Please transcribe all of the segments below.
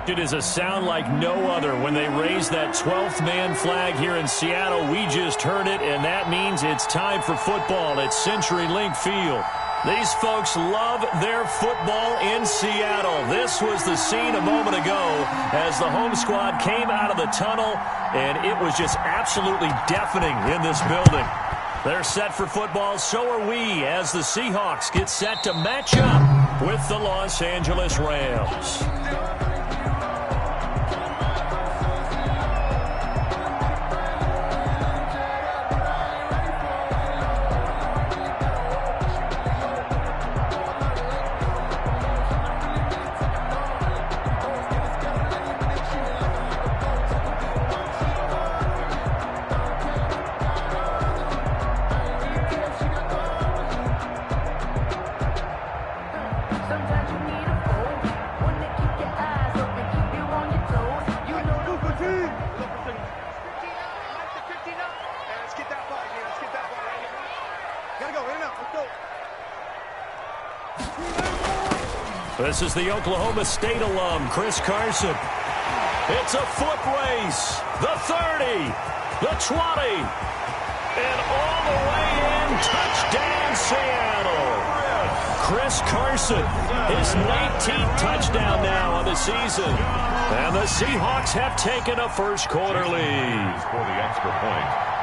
It is a sound like no other when they raise that 12th man flag here in Seattle. We just heard it, and that means it's time for football at CenturyLink Field. These folks love their football in Seattle. This was the scene a moment ago as the home squad came out of the tunnel, and it was just absolutely deafening in this building. They're set for football, so are we, as the Seahawks get set to match up with the Los Angeles Rams. This is the Oklahoma State alum, Chris Carson. It's a foot race. The 30, the 20, and all the way in. Touchdown, Seattle. Chris Carson, his 19th touchdown now on the season. And the Seahawks have taken a first-quarter lead. For the extra point.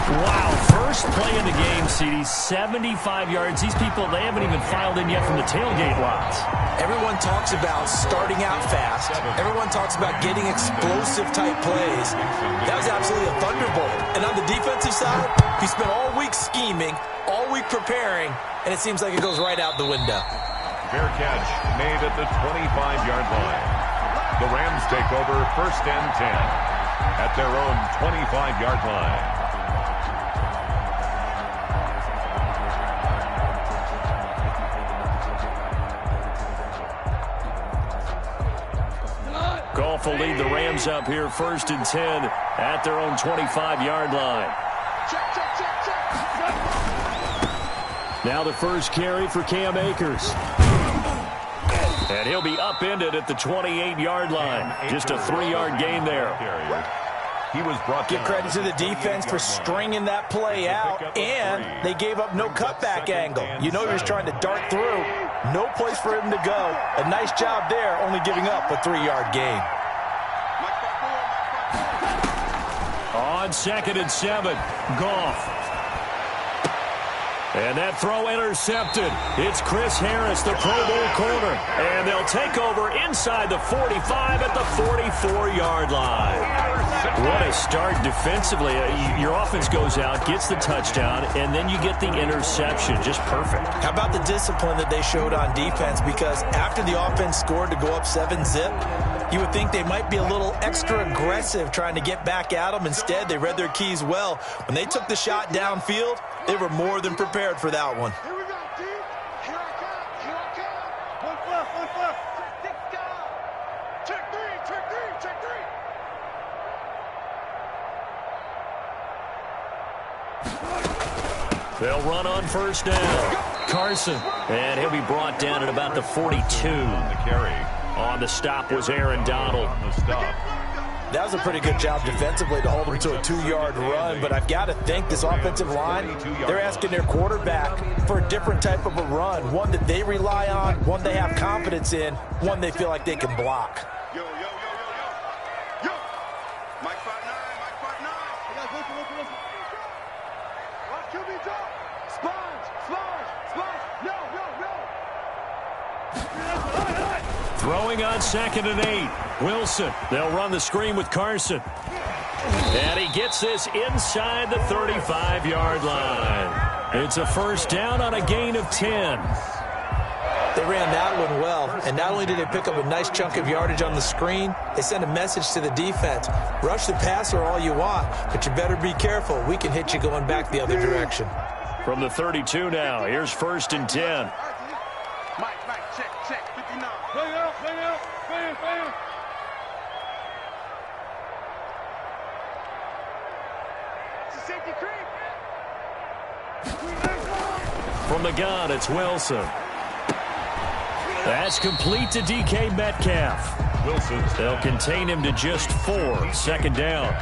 Wow, first play in the game, CD, 75 yards. These people, they haven't even filed in yet from the tailgate lots. Everyone talks about starting out fast. Everyone talks about getting explosive-type plays. That was absolutely a thunderbolt. And on the defensive side, he spent all week scheming, all week preparing, and it seems like it goes right out the window. Fair catch made at the 25-yard line. The Rams take over 1st and 10 at their own 25-yard line. Goff will lead the Rams up here 1st and 10 at their own 25-yard line. Now the first carry for Cam Akers. And he'll be upended at the 28-yard line. Just a 3-yard gain there. He was brought Give credit to the defense for stringing that play out, and they gave up no cutback angle. You know he was trying to dart through. No place for him to go. A nice job there, only giving up a 3-yard gain. On 2nd and 7, Goff. And that throw intercepted. It's Chris Harris, the Pro Bowl corner. And they'll take over inside the 45 at the 44-yard line. What a start defensively. Your offense goes out, gets the touchdown, and then you get the interception. Just perfect. How about the discipline that they showed on defense? Because after the offense scored to go up 7-zip, you would think they might be a little extra aggressive trying to get back at them. Instead, they read their keys well. When they took the shot downfield, they were more than prepared for that one. Here we go, D. Here I come. Here I come. One left, one left. Check three, check three, check three. They'll run on 1st down. Carson. And he'll be brought down at about the 42. on the carry. On the stop was Aaron Donald. On the stop. That was a pretty good job defensively to hold them to a 2-yard run, but I've got to think this offensive line, they're asking their quarterback for a different type of a run, one that they rely on, one they have confidence in, one they feel like they can block. Yo, yo, yo, yo, yo. Yo. Mike 5'9", Mike 5'9". You guys listen. Watch QB drop. Sponge. Yo. Throwing on 2nd and 8. Wilson. They'll run the screen with Carson. And he gets this inside the 35-yard line. It's a 1st down on a gain of 10. They ran that one well, and not only did they pick up a nice chunk of yardage on the screen, they sent a message to the defense. Rush the passer all you want, but you better be careful. We can hit you going back the other direction. From the 32 now, here's 1st and 10. Mike, check. 59. Bring out. It's a safety creep. From the gun, it's Wilson. That's complete to DK Metcalf. They'll contain him to just 4. Second down.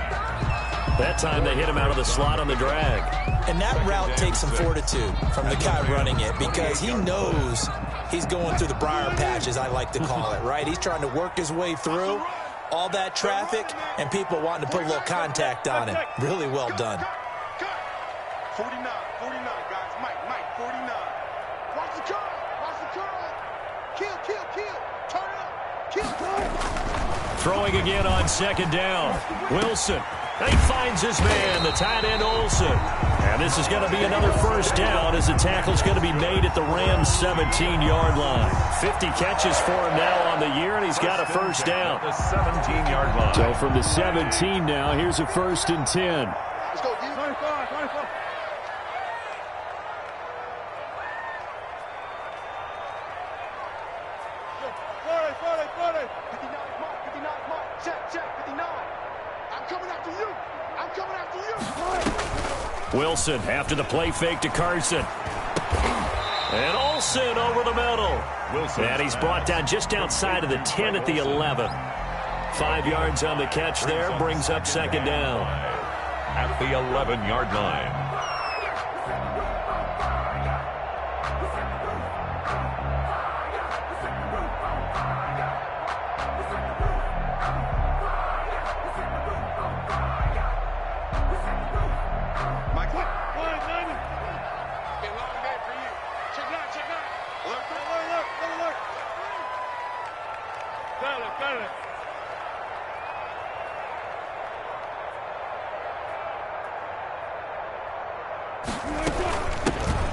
That time they hit him out of the slot on the drag. And that route takes some fortitude from the guy running it because he knows he's going through the briar patch, as I like to call it, right? He's trying to work his way through all that traffic and people wanting to put a little contact on him. Really well done. 49, guys. Mike, 49. Watch the curl. Kill. Turn up. Kill. Throwing again on second down. Wilson. He finds his man, the tight end Olsen. And this is going to be another first down as the tackle's going to be made at the Rams' 17-yard line. 50 catches for him now on the year, and he's got a first down. The 17-yard line. So from the 17 now, here's a 1st and 10. Let's go, D. 25. Wilson after the play fake to Carson. And Olsen over the middle. And he's brought down just outside of the 10 at the 11. 5 yards on the catch there, brings up second down. At the 11-yard line.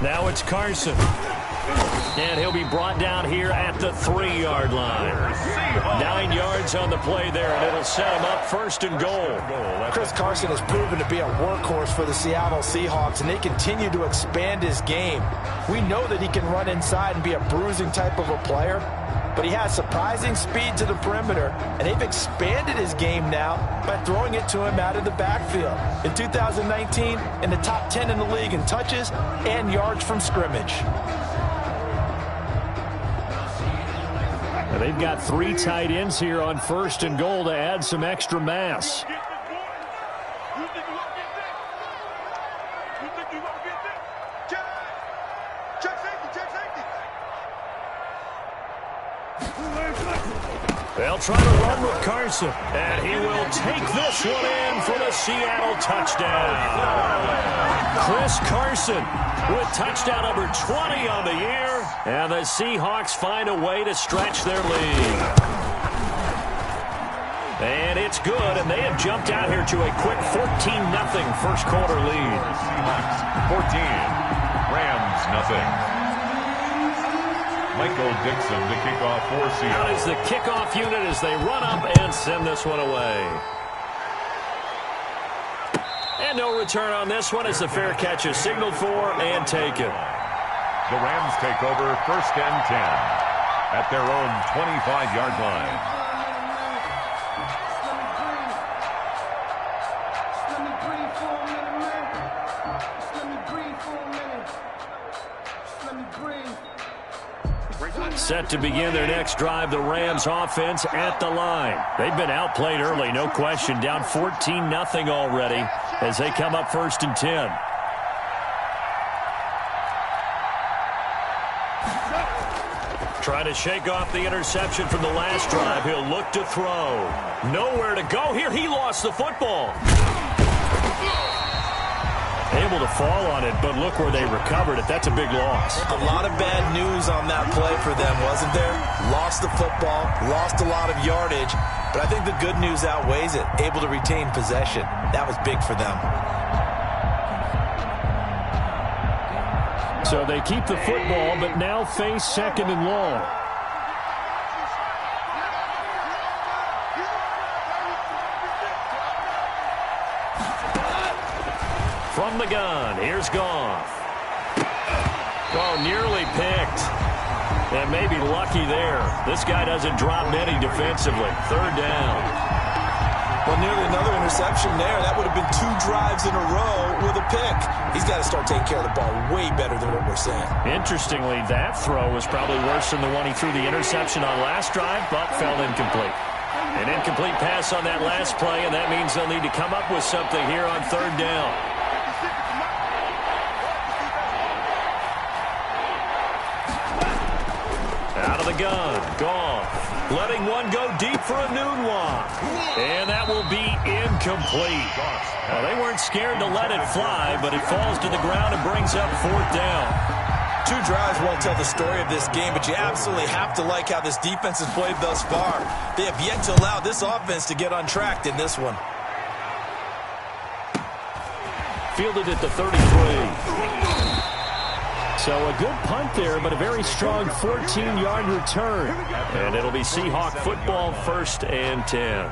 Now it's Carson. And he'll be brought down here at the 3-yard line. 9 yards on the play there, and it'll set him up 1st and goal. Chris Carson has proven to be a workhorse for the Seattle Seahawks, and they continue to expand his game. We know that he can run inside and be a bruising type of a player, but he has surprising speed to the perimeter, and they've expanded his game now by throwing it to him out of the backfield. In 2019, in the top 10 in the league in touches and yards from scrimmage. And they've got 3 tight ends here on 1st and goal to add some extra mass. They'll try to run with Carson, and he will take this one in for the Seattle touchdown. Chris Carson with touchdown number 20 on the year, and the Seahawks find a way to stretch their lead. And it's good, and they have jumped out here to a quick 14-0 first quarter lead. Seahawks 14, Rams nothing. Michael Dixon to kick off for Seattle. Out is the kickoff unit as they run up and send this one away. And no return on this one as the fair catch is signaled for and taken. The Rams take over 1st and 10 at their own 25-yard line. Set to begin their next drive, the Rams offense at the line. They've been outplayed early, no question. Down 14-0 already as they come up 1st and 10. Trying to shake off the interception from the last drive. He'll look to throw. Nowhere to go here. He lost the football. Able to fall on it, but look where they recovered it. That's a big loss. A lot of bad news on that play for them, wasn't there? Lost the football, lost a lot of yardage, but I think the good news outweighs it. Able to retain possession. That was big for them. So they keep the football, but now face 2nd and long. From the gun, here's Goff. Oh, nearly picked. And maybe lucky there. This guy doesn't drop many defensively. 3rd down. Well, nearly another interception there. That would have been 2 drives in a row with a pick. He's got to start taking care of the ball way better than what we're saying. Interestingly, that throw was probably worse than the one he threw the interception on last drive, but fell incomplete. An incomplete pass on that last play, and that means they'll need to come up with something here on 3rd down. Out of the gun, Goff, letting one go deep for a noon walk. And that will be incomplete. Well, they weren't scared to let it fly, but it falls to the ground and brings up 4th down. 2 drives won't tell the story of this game, but you absolutely have to like how this defense has played thus far. They have yet to allow this offense to get untracked in this one. Fielded at the 33. So a good punt there, but a very strong 14-yard return. And it'll be Seahawk football, 1st and 10.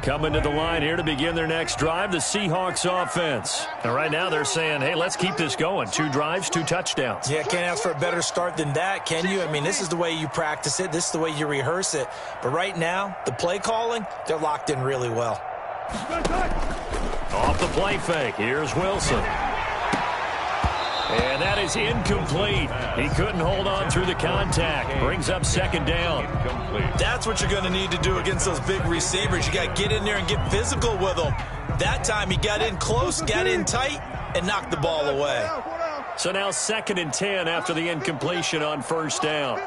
Coming to the line here to begin their next drive, the Seahawks offense. And right now they're saying, hey, let's keep this going. 2 drives, 2 touchdowns. Yeah, can't ask for a better start than that, can you? I mean, this is the way you practice it. This is the way you rehearse it. But right now, the play calling, they're locked in really well. Off the play fake, here's Wilson. And that is incomplete. He couldn't hold on through the contact. Brings up 2nd down. That's what you're going to need to do against those big receivers. You got to get in there and get physical with them. That time he got in close, got in tight, and knocked the ball away. So now 2nd and 10 after the incompletion on 1st down.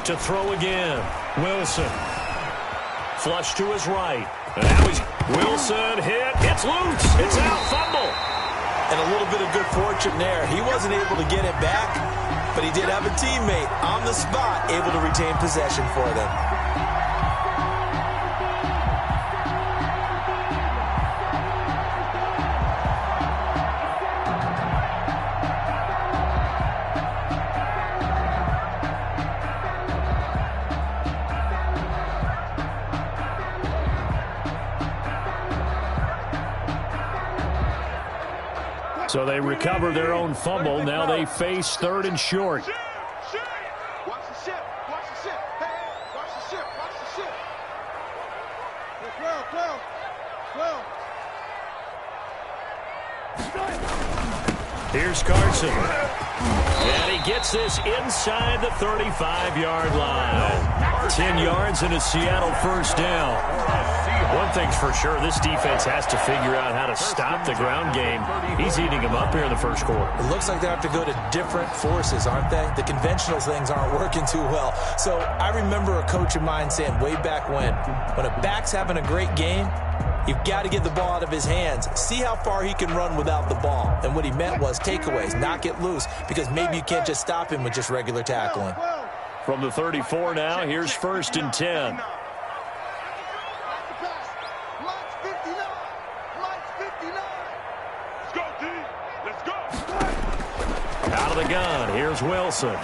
To throw again, Wilson. Flush to his right. And now he's Wilson hit. It's loose. It's out. Fumble. And a little bit of good fortune there. He wasn't able to get it back, but he did have a teammate on the spot able to retain possession for them. So they recover their own fumble. Now they face 3rd and short. Watch the ship. Watch the ship. Hey, watch the ship. Watch the ship. 12. Here's Carson. And he gets this inside the 35-yard line. 10 yards and a Seattle 1st down. One thing's for sure, this defense has to figure out how to stop the ground game. He's eating them up here in the 1st quarter. It looks like they have to go to different forces, aren't they? The conventional things aren't working too well. So I remember a coach of mine saying way back when a back's having a great game, you've got to get the ball out of his hands. See how far he can run without the ball. And what he meant was takeaways, knock it loose, because maybe you can't just stop him with just regular tackling. From the 34 now, here's 1st and 10. Out of the gun, here's Wilson.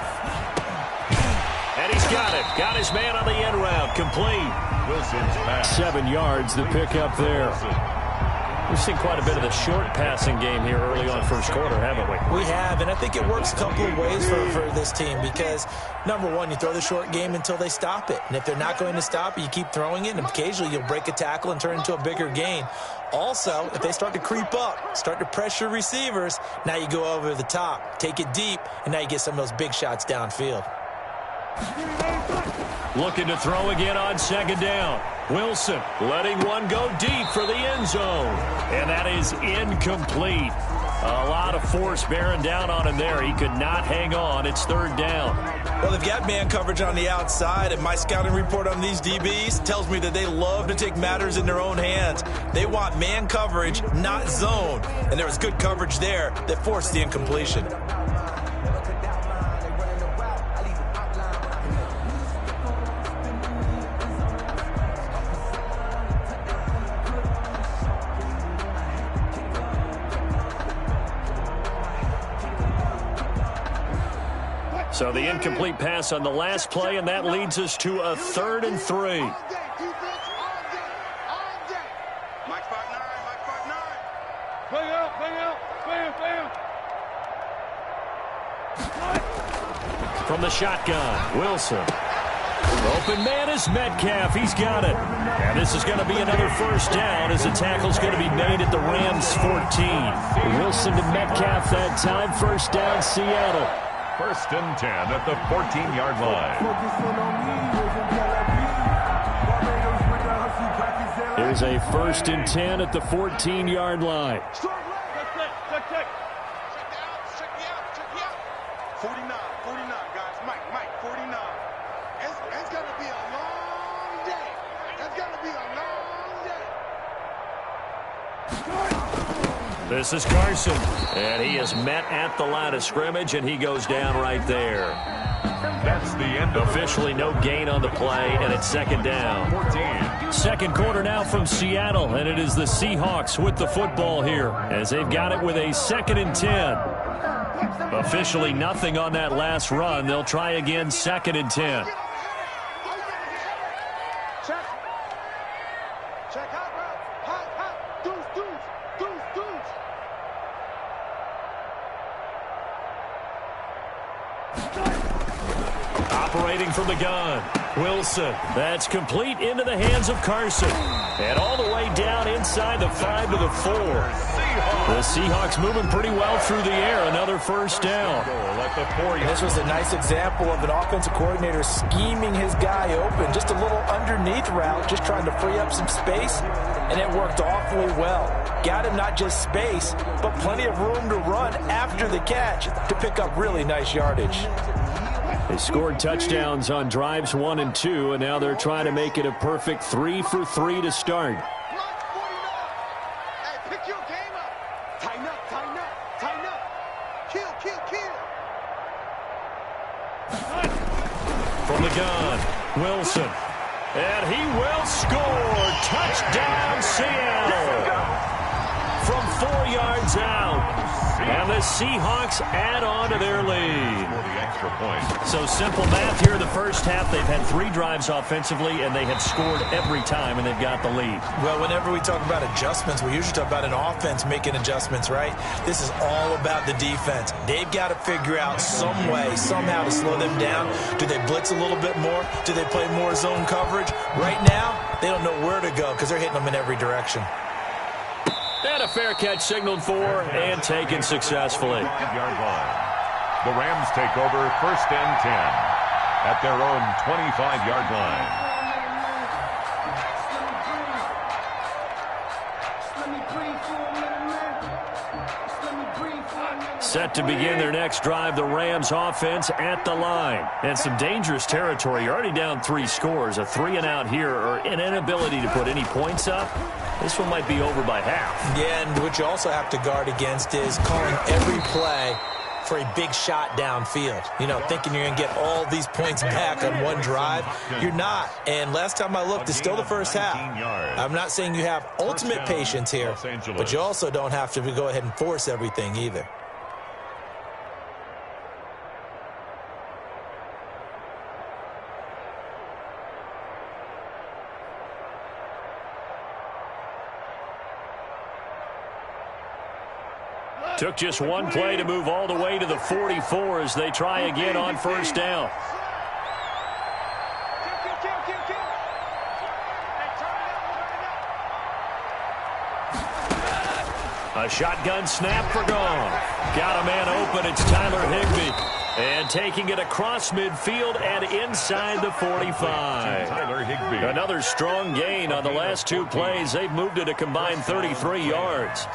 And he's got it. Got his man on the end route. Complete. Wilson's pass. 7 yards, the pickup there. We've seen quite a bit of the short passing game here early on 1st quarter, haven't we? We have, and I think it works a couple of ways for this team because, number one, you throw the short game until they stop it. And if they're not going to stop it, you keep throwing it, and occasionally you'll break a tackle and turn into a bigger gain. Also, if they start to creep up, start to pressure receivers, now you go over the top, take it deep, and now you get some of those big shots downfield. Looking to throw again on 2nd down. Wilson letting one go deep for the end zone. And that is incomplete. A lot of force bearing down on him there. He could not hang on. It's 3rd down. Well, they've got man coverage on the outside, and my scouting report on these DBs tells me that they love to take matters in their own hands. They want man coverage, not zone. And there was good coverage there that forced the incompletion. So the incomplete pass on the last play, and that leads us to a 3rd and 3. Mike 5-9, Mike 5-9. Bang out, bam. From the shotgun, Wilson. Open man is Metcalf. He's got it. And this is going to be another first down as the tackle's going to be made at the Rams 14. Wilson to Metcalf that time. First down, Seattle. 1st and 10 at the 14-yard line. Here's a 1st and 10 at the 14-yard line. Check me out. 49, guys. Mike, 49. It's going to be a long day. It's going to be a long day. This is Carson, and he is met at the line of scrimmage, and he goes down right there. That's the end. Officially no gain on the play, and it's 2nd down. 14. Second quarter now from Seattle, and it is the Seahawks with the football here as they've got it with a 2nd and 10. Officially nothing on that last run. They'll try again, 2nd and 10. Check hot, bro. Hot. Deuce. Operating from the gun, Wilson. That's complete into the hands of Carson. And all the way down inside the 5 to the 4. The Seahawks moving pretty well through the air. Another first down. This was a nice example of an offensive coordinator scheming his guy open. Just a little underneath route, just trying to free up some space, and it worked awfully well. Got him not just space, but plenty of room to run after the catch to pick up really nice yardage. They scored touchdowns on drives 1 and 2, and now they're trying to make it a perfect 3 for 3 to start. Block 49. Hey, pick your game up. Tighten up. Kill. From the gun, Wilson. And he will score. Touchdown, Seattle. From 4 yards out. And the Seahawks add on to their lead. So simple math here in the first half. They've had 3 drives offensively, and they have scored every time, and they've got the lead. Well, whenever we talk about adjustments, we usually talk about an offense making adjustments, right? This is all about the defense. They've got to figure out some way, somehow to slow them down. Do they blitz a little bit more? Do they play more zone coverage? Right now, they don't know where to go because they're hitting them in every direction. And a fair catch signaled for and taken successfully. The Rams take over 1st and 10 at their own 25-yard line. Set to begin their next drive, the Rams offense at the line. And some dangerous territory. You're already down 3 scores. A 3-and-out here, or an inability to put any points up. This one might be over by half. Yeah, and what you also have to guard against is calling every play for a big shot downfield. You know, thinking you're going to get all these points back on one drive. You're not. And last time I looked, it's still the first half. I'm not saying you have ultimate patience here, but you also don't have to go ahead and force everything either. Took just one play to move all the way to the 44 as they try again on first down. A shotgun snap for gone. Got a man open. It's Tyler Higbee. And taking it across midfield and inside the 45. Tyler Higbee. Another strong gain on the last 2 plays. They've moved it a combined 33 yards.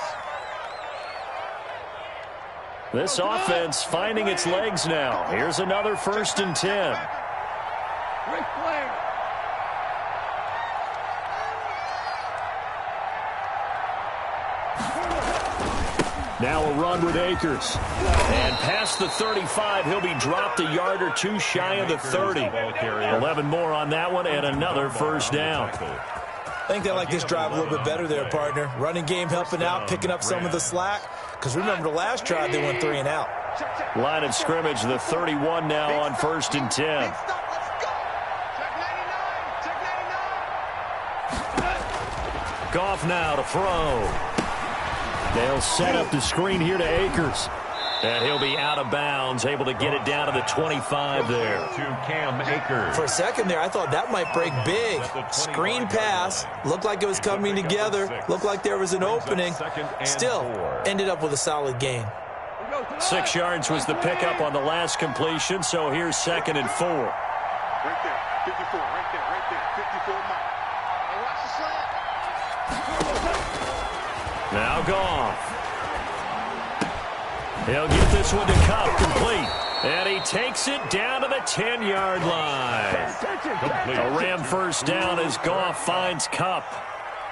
This offense finding its legs now. Here's another 1st and 10. Now a run with Akers. And past the 35, he'll be dropped a yard or 2 shy of the 30. 11 more on that one and another first down. I think they like this drive a little bit better there, partner. Running game helping out, picking up some of the slack. because remember the last drive they went 3 and out. Line of scrimmage, the 31 now on 1st and 10. Goff now to throw. They'll set up the screen here to Akers. And he'll be out of bounds, able to get it down to the 25 there. To Cam Akers. For a second there, I thought that might break big. Screen pass. Looked like it was coming together. Looked like there was an opening. Still, ended up with a solid gain. 6 yards was the pickup on the last completion, so here's 2nd and 4. Right there, 54, right there, 54 Mike. Hey, watch the slant. Now Goff. He'll get this one to Kupp, complete. And he takes it down to the 10-yard line. A Ram first down as Goff finds Kupp.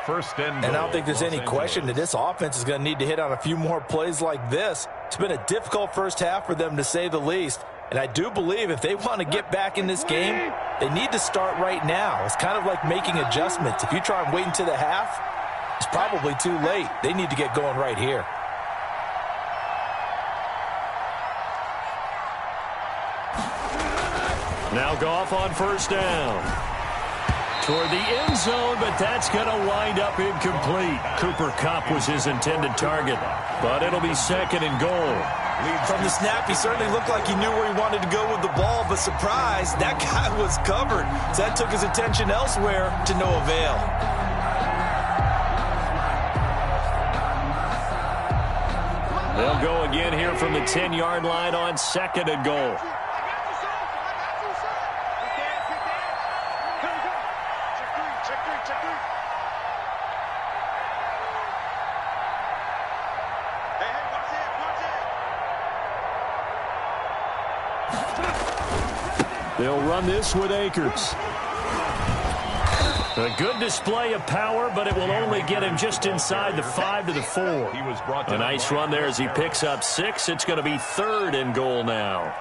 First and I don't think there's any question that this offense is going to need to hit on a few more plays like this. It's been a difficult first half for them, to say the least. And I do believe if they want to get back in this game, they need to start right now. It's kind of like making adjustments. If you try and wait until the half, it's probably too late. They need to get going right here. Now Goff on first down. Toward the end zone, but that's going to wind up incomplete. Cooper Kupp was his intended target, but it'll be 2nd and goal. From the snap, he certainly looked like he knew where he wanted to go with the ball, but surprise, that guy was covered. So that took his attention elsewhere to no avail. They'll go again here from the 10-yard line on 2nd and goal. They'll run this with Akers. A good display of power, but it will only get him just inside the 5 to the 4. A nice run there as he picks up 6. It's going to be 3rd and goal now.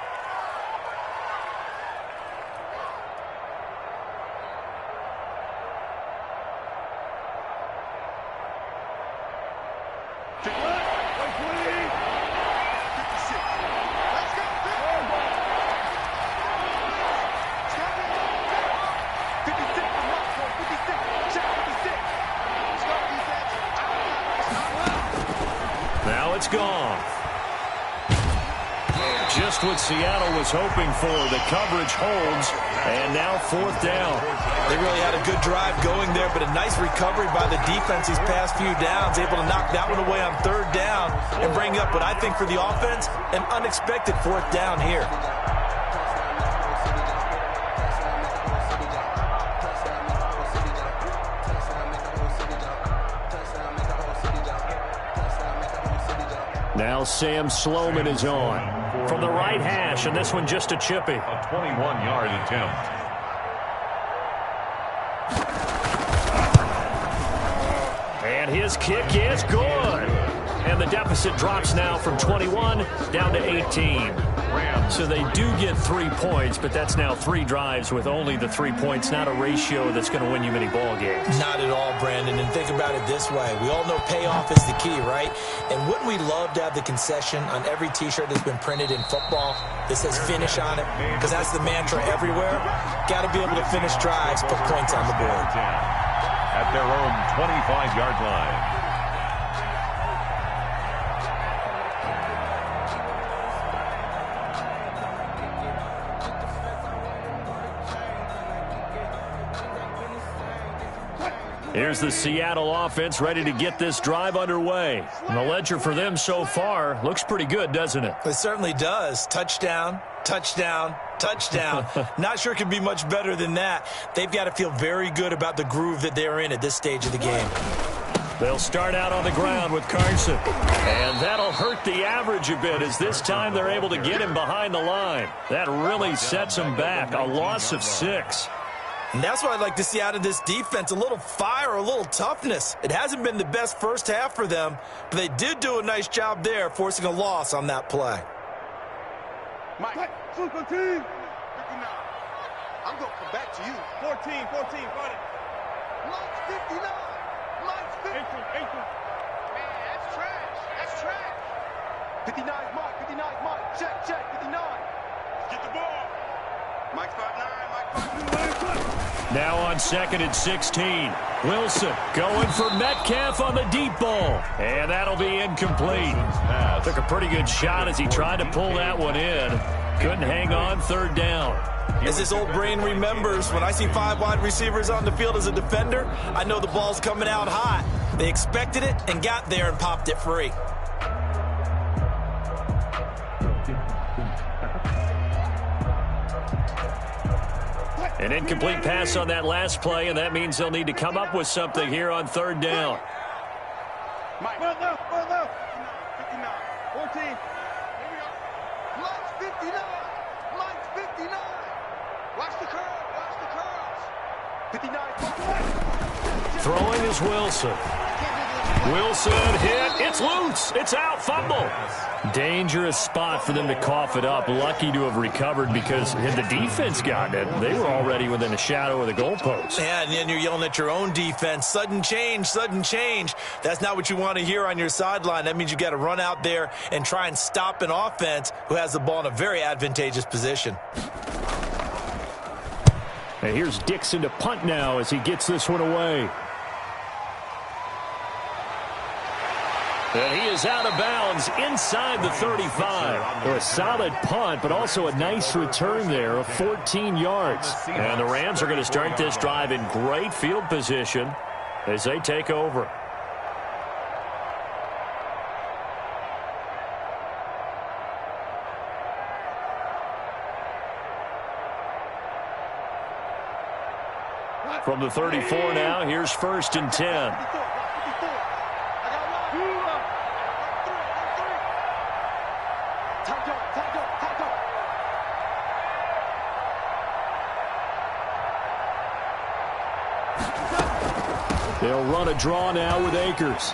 Just what Seattle was hoping for. The coverage holds, and now 4th down. They really had a good drive going there, but a nice recovery by the defense these past few downs, able to knock that one away on 3rd down and bring up what I think for the offense, an unexpected 4th down here. Now Sam Sloman is on from the right hash, and this one just a chippy. A 21-yard attempt. And his kick is good. And the deficit drops now from 21 down to 18. So they do get 3 points, but that's now 3 drives with only the 3 points, not a ratio that's going to win you many ball games. Not at all, Brandon. And think about it this way. We all know payoff is the key, right? And wouldn't we love to have the concession on every T-shirt that's been printed in football that says finish on it? Because that's the mantra everywhere. Got to be able to finish drives, put points on the board. At their own 25-yard line. Here's the Seattle offense ready to get this drive underway. And the ledger for them so far looks pretty good, doesn't it? It certainly does. Touchdown, touchdown, touchdown. Not sure it could be much better than that. They've got to feel very good about the groove that they're in at this stage of the game. They'll start out on the ground with Carson. And that'll hurt the average a bit as this time they're able to get him behind the line. That really sets him back. A loss of 6. And that's what I'd like to see out of this defense, a little fire, a little toughness. It hasn't been the best first half for them, but they did do a nice job there, forcing a loss on that play. Mike, super team. 59. I'm going to come back to you. 14, got it. Mike's 59. Mike's 59. 18. Man, that's trash. That's trash. 59 Mike. 59 Mike. Check, check. 59. Let's get the ball. Mike's 5'9". Mike 5'9". Now on 2nd and 16. Wilson going for Metcalf on the deep ball. And that'll be incomplete. Took a pretty good shot as he tried to pull that one in. Couldn't hang on, 3rd down. As this old brain remembers, when I see 5 wide receivers on the field as a defender, I know the ball's coming out hot. They expected it and got there and popped it free. An incomplete pass on that last play, and that means they'll need to come up with something here on 3rd down. Mike. Run left. 59. 14. Here we go. Mike's 59. Mike's 59. Watch the curl. Watch the curls. 59. Throwing is Wilson. Wilson hit. It's loose. It's out. Fumble. Dangerous spot for them to cough it up. Lucky to have recovered because had the defense gotten it, they were already within a shadow of the goalpost. Yeah, and then you're yelling at your own defense. Sudden change, sudden change. That's not what you want to hear on your sideline. That means you got to run out there and try and stop an offense who has the ball in a very advantageous position. And here's Dixon to punt now as he gets this one away. And he is out of bounds inside the 35. A solid punt, but also a nice return there of 14 yards. And the Rams are going to start this drive in great field position as they take over. From the 34 now, here's 1st and 10. They'll run a draw now with Akers.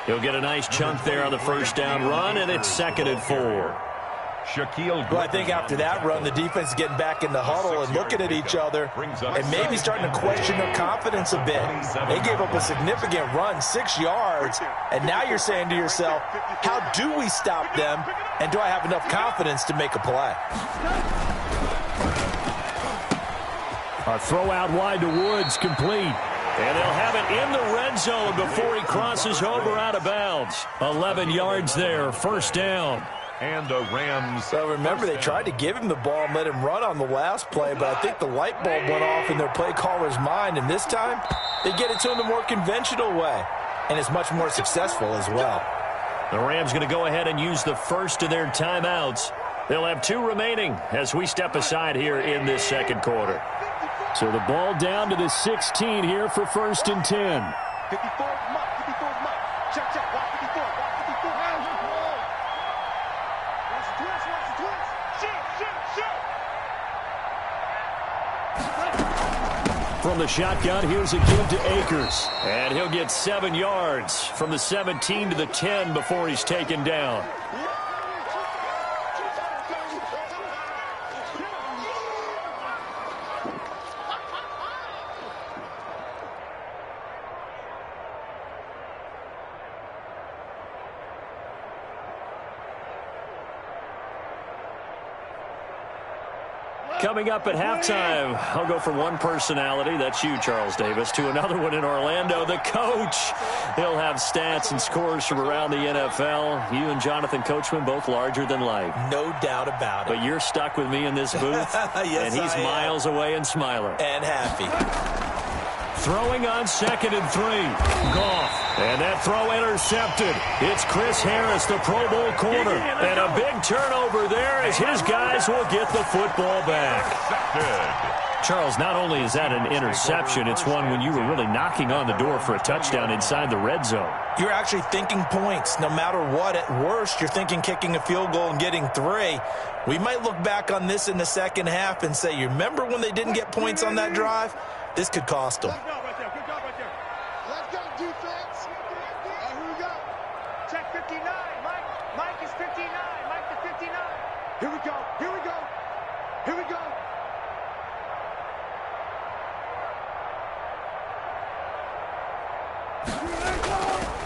He'll get a nice chunk there on the 1st down run, and it's 2nd and 4. Well, I think after that run, the defense is getting back in the huddle and looking at each other and maybe starting to question their confidence a bit. They gave up a significant run, 6 yards, and now you're saying to yourself, how do we stop them, and do I have enough confidence to make a play? A throw out wide to Woods, complete. And they'll have it in the red zone before he crosses over out of bounds. 11 yards there, 1st down. And the Rams. So remember, they tried to give him the ball and let him run on the last play, but I think the light bulb went off in their play caller's mind, and this time they get it to him the more conventional way, and it's much more successful as well. The Rams going to go ahead and use the first of their timeouts. They'll have 2 remaining as we step aside here in this 2nd quarter. So the ball down to the 16 here for 1st and 10. 54 Mike. 54 Mike. Check, check. Watch 54. Watch 54. Watch the twist. Watch the twist. Shoot. From the shotgun, here's a give to Akers. And he'll get 7 yards from the 17 to the 10 before he's taken down. Coming up at halftime, I'll go from one personality, that's you, Charles Davis, to another one in Orlando, the coach. He'll have stats and scores from around the NFL. You and Jonathan Coachman, both larger than life. No doubt about it. But you're stuck with me in this booth, yes, and he's miles away and smiling. And happy. Throwing on 2nd and 3. Goff. And that throw intercepted. It's Chris Harris, the Pro Bowl corner. And a big turnover there as his guys will get the football back. Charles, not only is that an interception, it's one when you were really knocking on the door for a touchdown inside the red zone. You're actually thinking points. No matter what, at worst, you're thinking kicking a field goal and getting 3. We might look back on this in the second half and say, you remember when they didn't get points on that drive? This could cost them. Let's go right there. Good job right there. Let's go, defense. Here we go. Check 59. Mike is 59. Mike to 59. Here we go. Here we go. Here we go.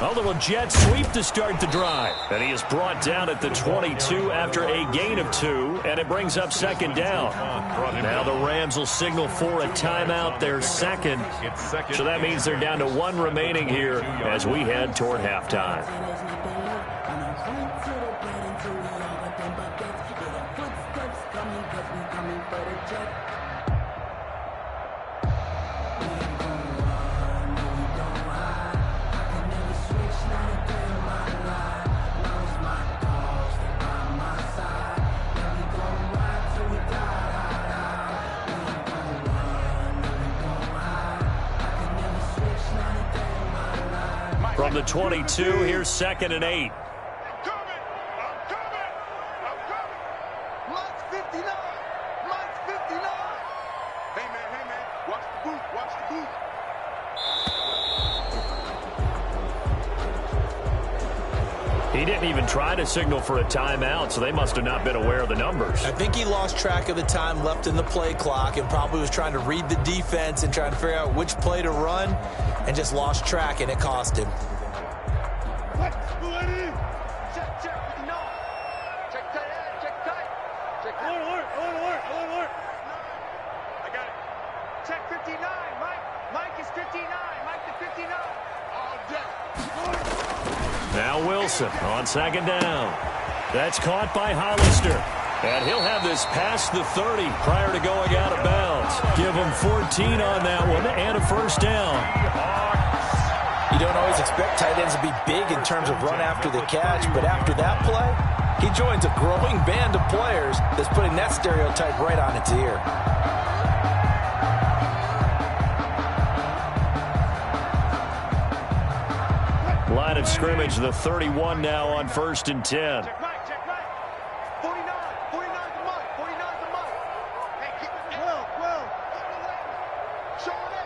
A little jet sweep to start the drive. And he is brought down at the 22 after a gain of 2, and it brings up second down. Now the Rams will signal for a timeout, their second. So that means they're down to 1 remaining here as we head toward halftime. From the 22, here's 2nd and 8. I'm coming. Mike's 59. Mike's 59. Hey, man. Watch the boot. Watch the boot. He didn't even try to signal for a timeout, so they must have not been aware of the numbers. I think he lost track of the time left in the play clock and probably was trying to read the defense and trying to figure out which play to run and just lost track, and it cost him. Check, 59. Check tight, check tight. Check tight. Alert. I got it. Check 59, Mike. Mike is 59. Mike the 59. All day. Now Wilson on 2nd down. That's caught by Hollister. And he'll have this past the 30 prior to going out of bounds. Give him 14 on that one and a first down. You don't always expect tight ends to be big in terms of run after the catch, but after that play, he joins a growing band of players that's putting that stereotype right on its ear. Line of scrimmage, the 31 now on 1st and 10. Check Mike. 49. 49 to Mike. 49 to Mike. Hey, keep it. Well. Show it up.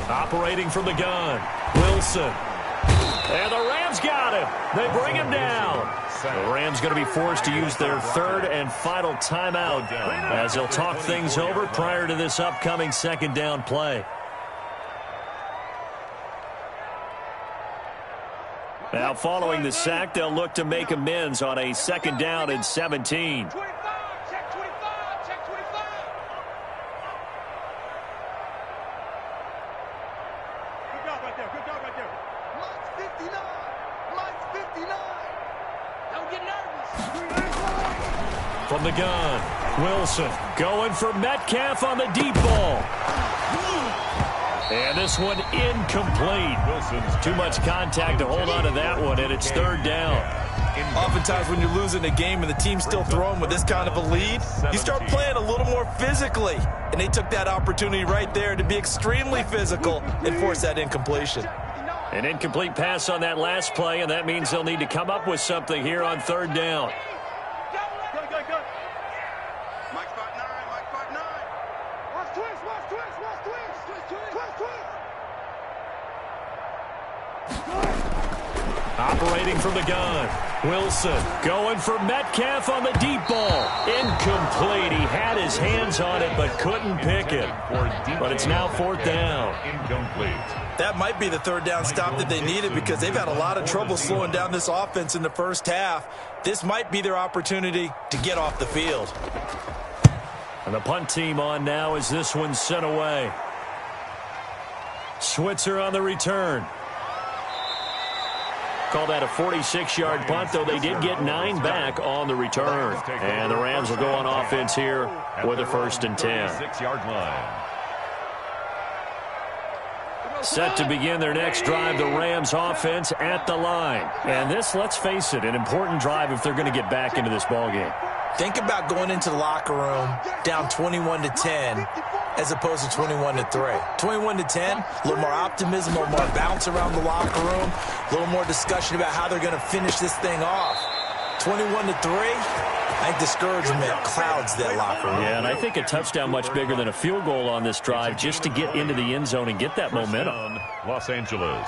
Operating from the gun, Wilson. And the Rams got him. They bring him down. The Rams going to be forced to use their 3rd and final timeout as they'll talk things over prior to this upcoming 2nd down play. Now following the sack, they'll look to make amends on a 2nd down and 17. 25. Check 25. Check 25. Good job right there. Mike's 59. Mike's 59. Don't get nervous. From the gun, Wilson going for Metcalf on the deep ball. And this one incomplete. Too much contact to hold on to that one, and it's 3rd down. Oftentimes when you're losing a game and the team's still throwing with this kind of a lead, you start playing a little more physically. And they took that opportunity right there to be extremely physical and force that incompletion. An incomplete pass on that last play, and that means they'll need to come up with something here on 3rd down. Go. Mike's 5'9. Mike's 5'9. Watch twist. Operating from the gun, Wilson going for Metcalf on the deep ball. Incomplete. He had his hands on it but couldn't pick it. But it's now 4th down. Incomplete. That might be the 3rd down stop that they needed because they've had a lot of trouble slowing down this offense in the first half. This might be their opportunity to get off the field. And the punt team on now as this one's sent away. Switzer on the return. Call that a 46-yard punt, though they did get 9 back on the return. And the Rams will go on offense here with a 1st and 10. 6-yard line. Set to begin their next drive, the Rams offense at the line. And this, let's face it, an important drive if they're going to get back into this ballgame. Think about going into the locker room down 21-10 as opposed to 21-3. 21-10, a little more optimism, a little more bounce around the locker room, a little more discussion about how they're going to finish this thing off. 21-3, I think discouragement clouds that locker room. Yeah, and I think a touchdown much bigger than a field goal on this drive just to get into the end zone and get that momentum. Los Angeles.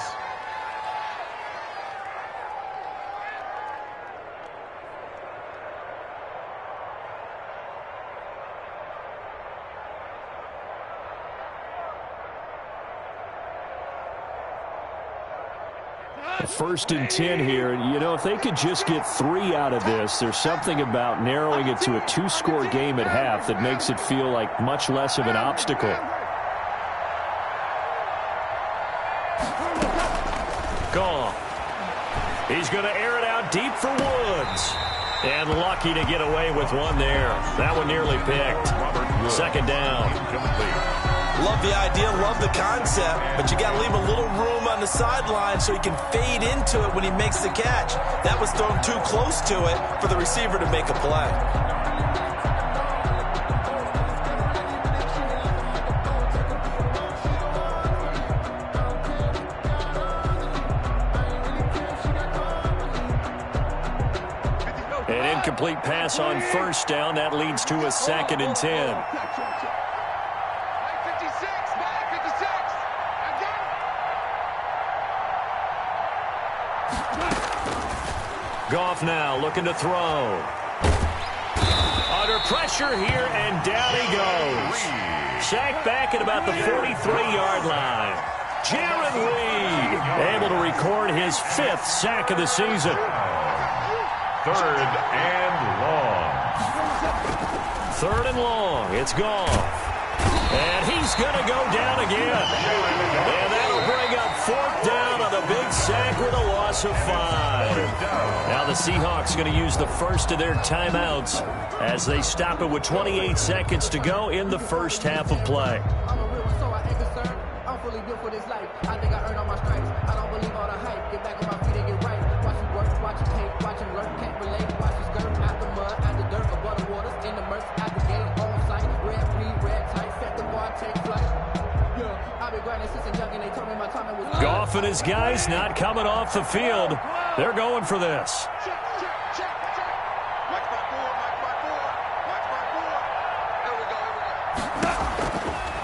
First and 10 here. You know, if they could just get 3 out of this, there's something about narrowing it to a 2-score game at half that makes it feel like much less of an obstacle. Gone. He's going to air it out deep for Woods. And lucky to get away with one there. That one nearly picked. Second down. Love the idea, love the concept, but you got to leave a little room on the sideline so he can fade into it when he makes the catch. That was thrown too close to it for the receiver to make a play. An incomplete pass on first down. That leads to a 2nd and 10. Goff now looking to throw. Under pressure here, and down he goes. Sacked back at about the 43-yard line. Jaron Reed able to record his 5th sack of the season. 3rd and long. 3rd and long. It's Goff. And he's going to go down again. And that'll bring up 4th down on a big sack with a loss of 5. Now the Seahawks going to use the first of their timeouts as they stop it with 28 seconds to go in the first half of play. Goff and his guys not coming off the field. They're going for this.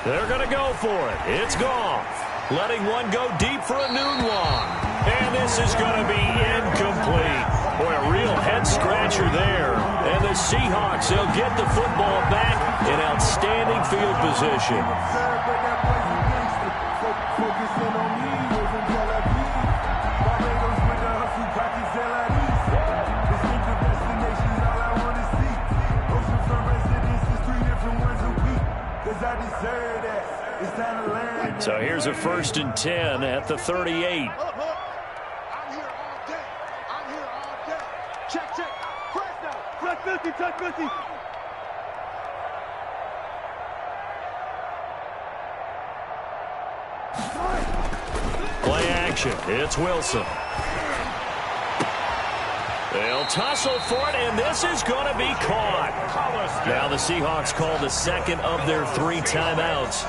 They're going to go for it. It's Goff. Letting one go deep for a noon one. And this is going to be incomplete. Boy, a real head-scratcher there. And the Seahawks, they'll get the football back in outstanding field position. So here's a 1st and 10 at the 38. I'm here all day. I'm here all day. Check. Press now. Touch 50. Play action. It's Wilson. They'll tussle for it, and this is going to be caught. Now the Seahawks call the 2nd of their 3 timeouts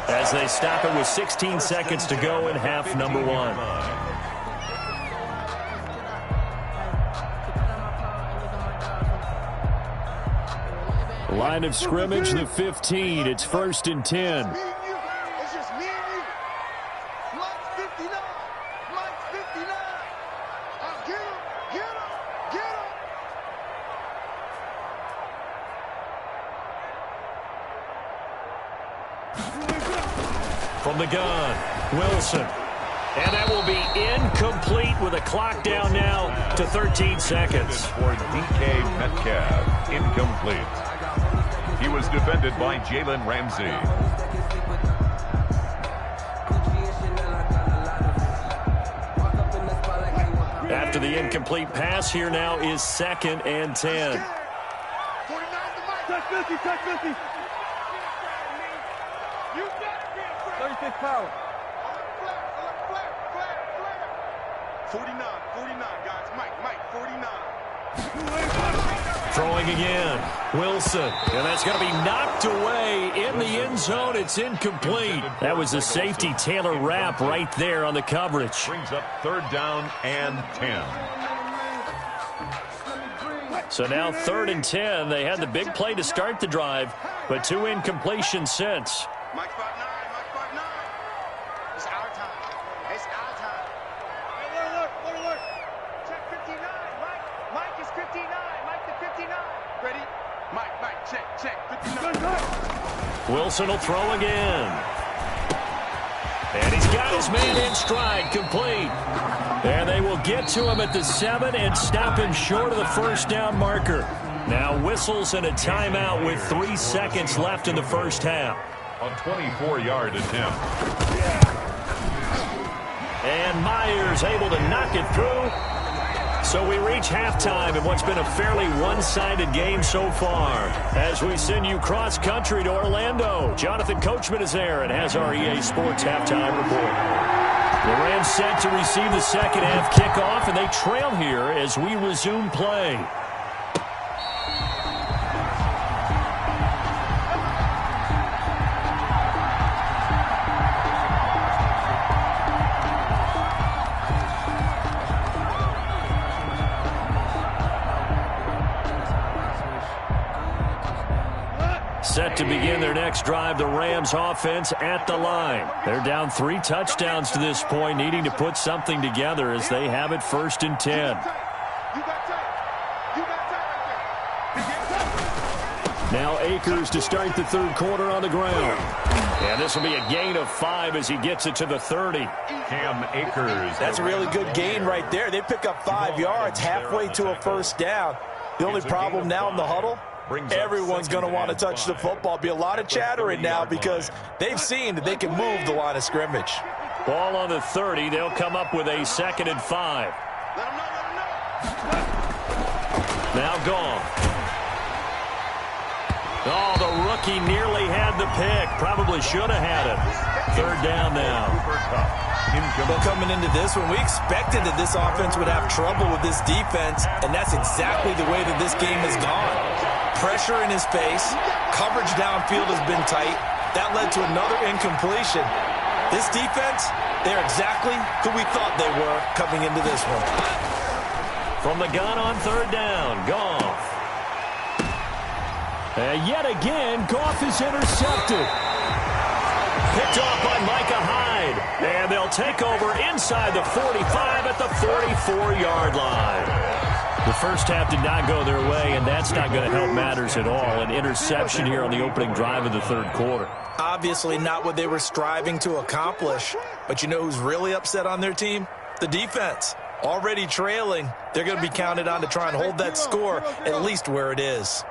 as they stop it with 16 seconds to go in half number 1. Line of scrimmage, the 15. It's 1st and 10. It's just me and you. Mike's 59. Mike's 59. Get him. From the gun, Wilson. And that will be incomplete with a clock down now to 13 seconds. For DK Metcalf, incomplete. He was defended by Jalen Ramsey. After the incomplete pass, here now is 2nd and 10. 36 power. 49, guys. Mike, 49. Throwing again, Wilson. And that's going to be knocked away in the end zone. It's incomplete. That was a safety Taylor Rapp right there on the coverage. Brings up 3rd down and 10. So now 3rd and 10. They had the big play to start the drive, but 2 incompletions since. Mike 5'9". It's our time. Alert. Check 59. Mike is 59. Mike the 59. Ready? Mike, check. 59. Wilson will throw again. And he's got his man in stride, complete. And they will get to him at the 7 and stop him short of the first down marker. Now whistles and a timeout with 3 seconds left in the first half. A 24-yard attempt. And Myers able to knock it through. So we reach halftime in what's been a fairly one-sided game so far. As we send you cross-country to Orlando, Jonathan Coachman is there and has our EA Sports halftime report. The Rams set to receive the second half kickoff, and they trail here as we resume play. Set to begin their next drive, the Rams offense at the line. They're down 3 touchdowns to this point, needing to put something together as they have it 1st and 10. Now Akers to start the 3rd quarter on the ground. And this will be a gain of 5 as he gets it to the 30. Cam Akers. That's a really good gain right there. They pick up 5 yards halfway to a first down. The only problem now in the huddle, everyone's going to want to touch the football. Be a lot of chattering now because they've seen that they can move the line of scrimmage. Ball on the 30. They'll come up with a 2nd and 5. Now gone. Oh, the rookie nearly had the pick. Probably should have had it. 3rd down now. But coming into this one, we expected that this offense would have trouble with this defense, and that's exactly the way that this game has gone. Pressure in his face, coverage downfield has been tight. That led to another incompletion. This defense, they're exactly who we thought they were coming into this one. From the gun on 3rd down, Goff. And yet again, Goff is intercepted. Picked off by Micah Hyde. And they'll take over inside the 45 at the 44-yard line. The first half did not go their way, and that's not going to help matters at all. An interception here on the opening drive of the 3rd quarter. Obviously not what they were striving to accomplish. But you know who's really upset on their team? The defense. Already trailing, they're going to be counted on to try and hold that score at least where it is.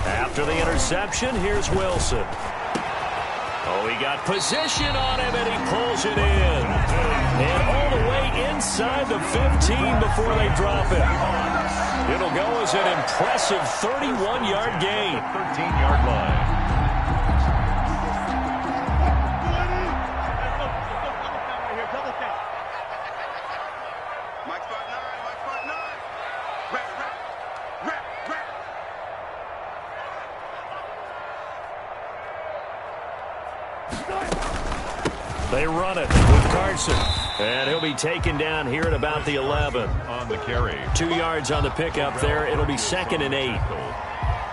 After the interception, here's Wilson. Oh, he got position on him, and he pulls it in. And all the way inside the 15 before they drop it. It'll go as an impressive 31-yard gain. 13-yard line. They run it with Carson. And he'll be taken down here at about the 11. On the carry. 2 yards on the pickup there. It'll be 2nd and 8.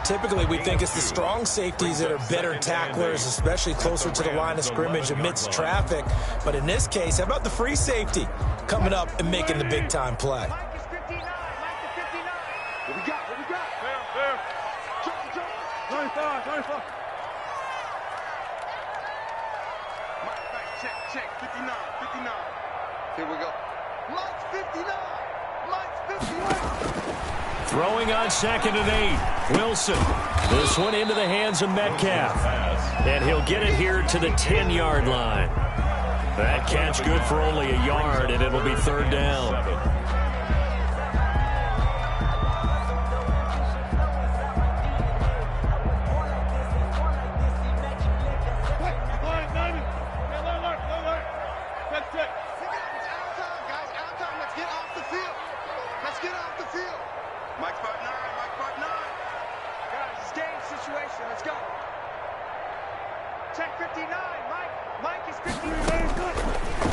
Typically, we think it's the strong safeties that are better tacklers, especially closer to the line of scrimmage amidst traffic. But in this case, how about the free safety coming up and making the big-time play? Mike is 59. Mike is 59. What we got? What we got? Fair. Jump. 95. Mike, check. 59. Here we go. Mike's 59. Mike's 51. Throwing on 2nd and 8. Wilson. This one into the hands of Metcalf. And he'll get it here to the 10-yard line. That catch good for only a yard, and it'll be 3rd down.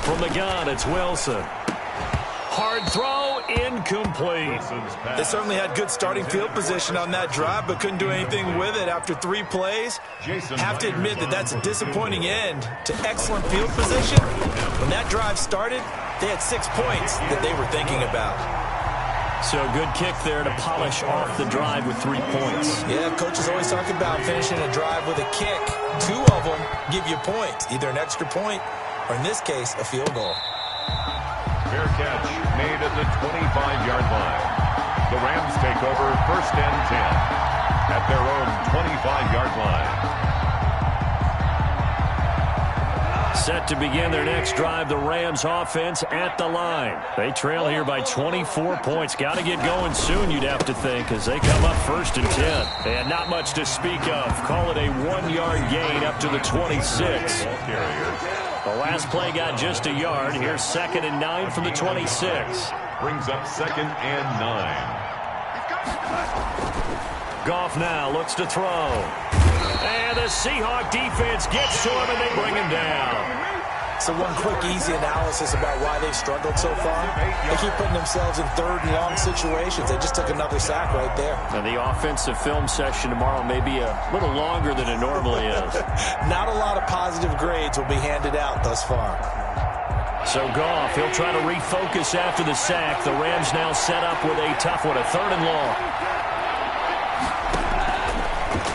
From the gun, it's Wilson. Hard throw, incomplete. They certainly had good starting field position on that drive, but couldn't do anything with it after 3 plays. Have to admit that that's a disappointing end to excellent field position. When that drive started, they had 6 points that they were thinking about. So good kick there to polish off the drive with 3 points. Yeah, coaches always talk about finishing a drive with a kick. 2 of them give you points, either an extra point or, in this case, a field goal. Fair catch made at the 25-yard line. The Rams take over 1st and 10 at their own 25-yard line. Set to begin their next drive, the Rams offense at the line. They trail here by 24 points. Got to get going soon, you'd have to think, as they come up 1st and 10. And not much to speak of. Call it a 1-yard gain up to the 26. The last play got just a yard. Here's 2nd and 9 from the 26. Brings up 2nd and 9. Goff now looks to throw. And the Seahawks defense gets to him, and they bring him down. So one quick, easy analysis about why they've struggled so far. They keep putting themselves in 3rd and long situations. They just took another sack right there. And the offensive film session tomorrow may be a little longer than it normally is. Not a lot of positive grades will be handed out thus far. So Goff, he'll try to refocus after the sack. The Rams now set up with a tough one, a 3rd and long.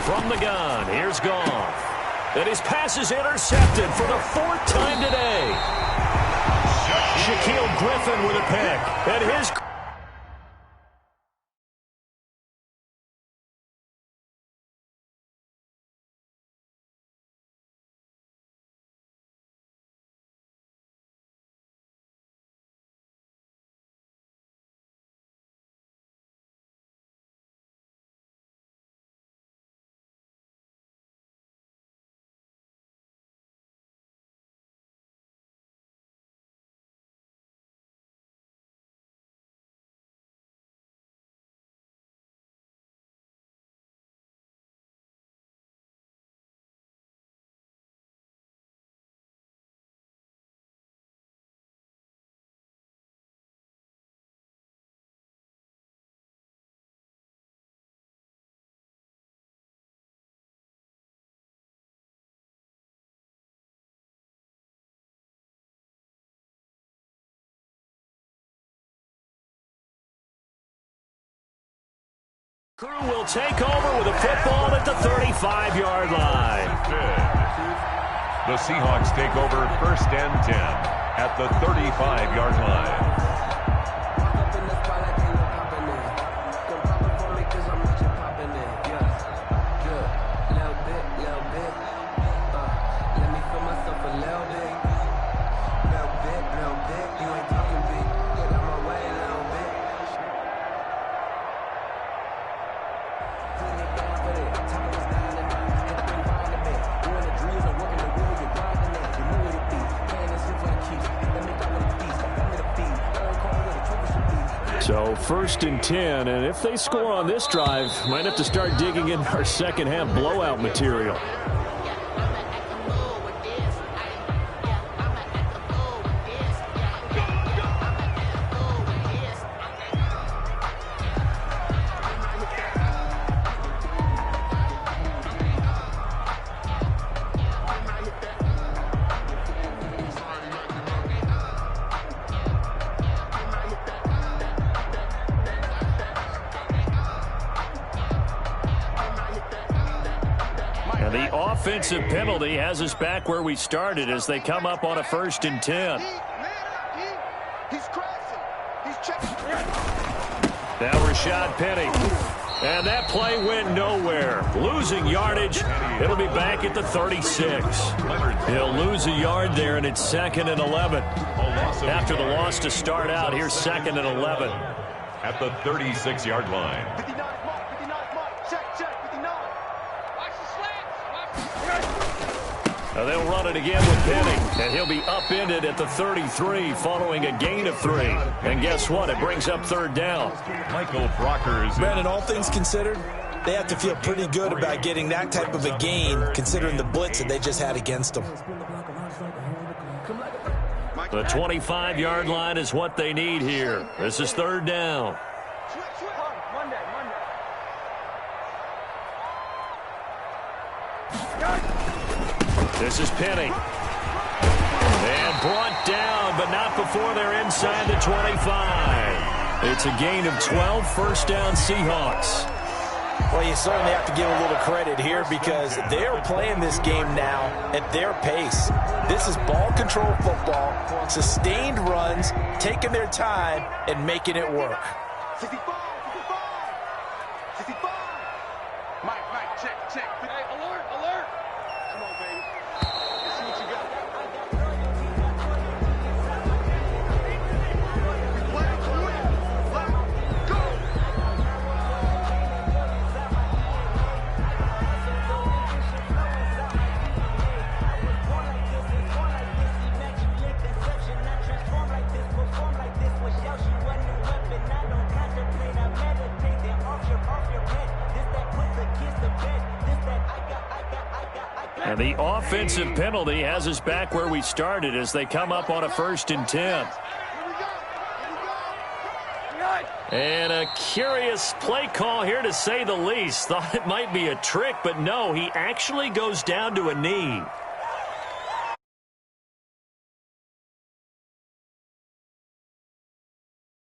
From the gun, here's Goff. And his pass is intercepted for the 4th time today. Shaquille Griffin with a pick. And his... Crew will take over with a football at the 35-yard line. The Seahawks take over 1st and 10 at the 35-yard line. So 1st and 10, and if they score on this drive, might have to start digging in our second half blowout material. The offensive penalty has us back where we started as they come up on a 1st and 10. Now Rashad Penny. And that play went nowhere. Losing yardage. It'll be back at the 36. He'll lose a yard there, and it's 2nd and 11. After the loss to start out, here's 2nd and 11. At the 36-yard line. Now they'll run it again with Penny, and he'll be upended at the 33 following a gain of 3. And guess what? It brings up 3rd down. Michael Brockers. Brandon, all things considered, they have to feel pretty good about getting that type of a gain considering the blitz that they just had against them. The 25-yard line is what they need here. This is 3rd down. This is Penny. And brought down, but not before they're inside the 25. It's a gain of 12, first down Seahawks. Well, you certainly have to give a little credit here because they're playing this game now at their pace. This is ball control football, sustained runs, taking their time, and making it work. 65, 65, 65. Mike, check. Hey, alert. Come on, baby. Let's see what you got. And the offensive penalty has us back where we started as they come up on a 1st and 10. And a curious play call here, to say the least. Thought it might be a trick, but no, he actually goes down to a knee.